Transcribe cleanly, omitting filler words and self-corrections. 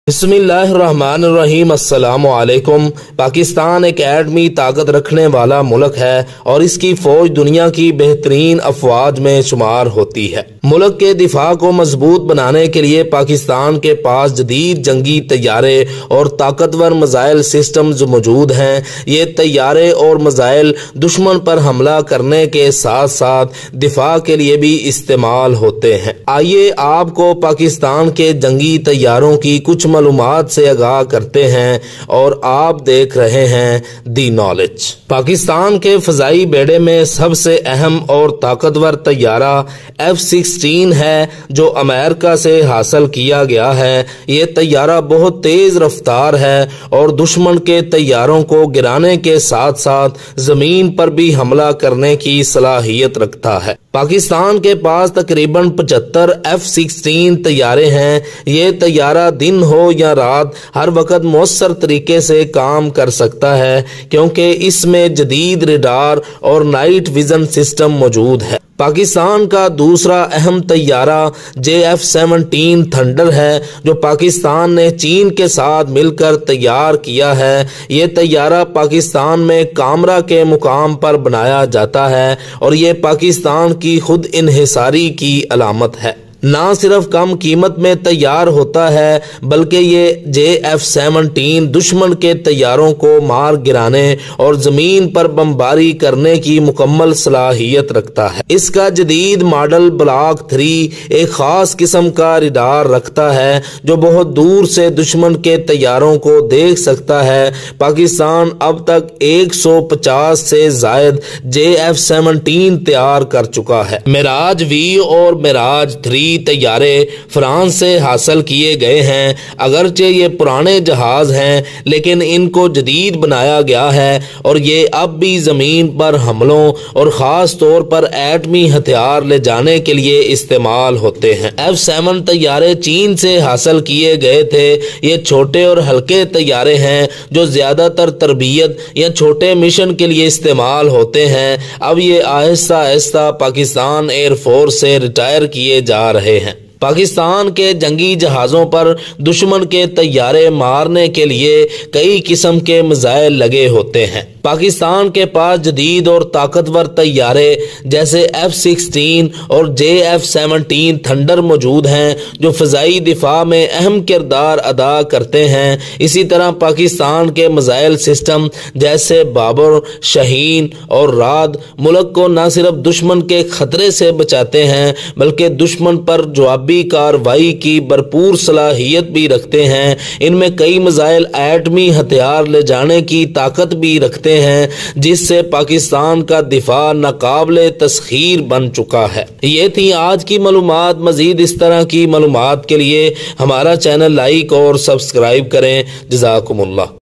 बिस्मिल्लाहिर्रहमानिर्रहीम। अस्सलाम वालेकुम। पाकिस्तान एक एटमी ताकत रखने वाला मुल्क है और इसकी फौज दुनिया की बेहतरीन अफवाज में शुमार होती है। मुल्क के दिफा को मजबूत बनाने के लिए पाकिस्तान के पास जदीद जंगी तैयारे और ताकतवर मिसाइल सिस्टम्स मौजूद हैं। ये तैयारे और मिसाइल दुश्मन पर हमला करने के साथ साथ दिफा के लिए भी इस्तेमाल होते हैं। आइए आपको पाकिस्तान के जंगी तैयारों की कुछ मालूमात से आगाह करते हैं और आप देख रहे हैं दी नॉलेज। पाकिस्तान के फजाई बेड़े में सबसे अहम और ताकतवर तैयारा F-16 है जो अमेरिका से हासिल किया गया है। ये तैयारा बहुत तेज रफ्तार है और दुश्मन के तैयारों को गिराने के साथ साथ जमीन पर भी हमला करने की सलाहियत रखता है। पाकिस्तान के पास तकरीबन 75 F-16 तैयारे हैं। ये तैयारा दिन हो या रात हर वक्त मौसर तरीके से काम कर सकता है क्योंकि इसमें जदीद रडार और नाइट विजन सिस्टम मौजूद है। पाकिस्तान का दूसरा अहम तैयारा JF-17 थंडर है जो पाकिस्तान ने चीन के साथ मिलकर तैयार किया है। ये तैयारा पाकिस्तान में कामरा के मुकाम पर बनाया जाता है और ये पाकिस्तान की खुद इन्हिसारी की अलामत है। ना सिर्फ कम कीमत में तैयार होता है बल्कि ये JF-17 दुश्मन के तैयारों को मार गिराने और जमीन पर बमबारी करने की मुकम्मल सलाहियत रखता है। इसका जदीद मॉडल ब्लॉक 3 एक खास किस्म का रडार रखता है जो बहुत दूर से दुश्मन के तैयारों को देख सकता है। पाकिस्तान अब तक 150 से जायद JF-17 तैयार कर चुका है। मिराज V और मिराज 3 तैयारे फ्रांस से हासिल किए गए हैं। अगरचे ये पुराने जहाज हैं लेकिन इनको जदीद बनाया गया है और ये अब भी जमीन पर हमलों और खास तौर पर एटमी हथियार ले जाने के लिए इस्तेमाल होते हैं। F-7 तैयारे चीन से हासिल किए गए थे। ये छोटे और हल्के तैयारे हैं जो ज्यादातर तरबियत या छोटे मिशन के लिए इस्तेमाल होते हैं। अब ये आहिस्ता आहिस्ता पाकिस्तान एयरफोर्स से रिटायर किए जा रहे हैं। पाकिस्तान के जंगी जहाज़ों पर दुश्मन के तैयारे मारने के लिए कई किस्म के मिसाइल लगे होते हैं। पाकिस्तान के पास जदीद और ताकतवर तैयारे जैसे F-16 और JF-17 थंडर मौजूद हैं जो फ़ज़ाई दिफा में अहम किरदार अदा करते हैं। इसी तरह पाकिस्तान के मिसाइल सिस्टम जैसे बाबर, शाहीन और राद मुल्क को न सिर्फ दुश्मन के खतरे से बचाते हैं बल्कि दुश्मन पर जवाबी कार्रवाई की भरपूर सलाहियत भी रखते हैं। इनमें कई मिसाइल एटमी हथियार ले जाने की ताकत भी रखते हैं जिससे पाकिस्तान का दिफा नाकाबिले तस्खीर बन चुका है। ये थी आज की मालूमात। मजीद इस तरह की मालूमात के लिए हमारा चैनल लाइक और सब्सक्राइब करें। जज़ाकुमुल्लाह।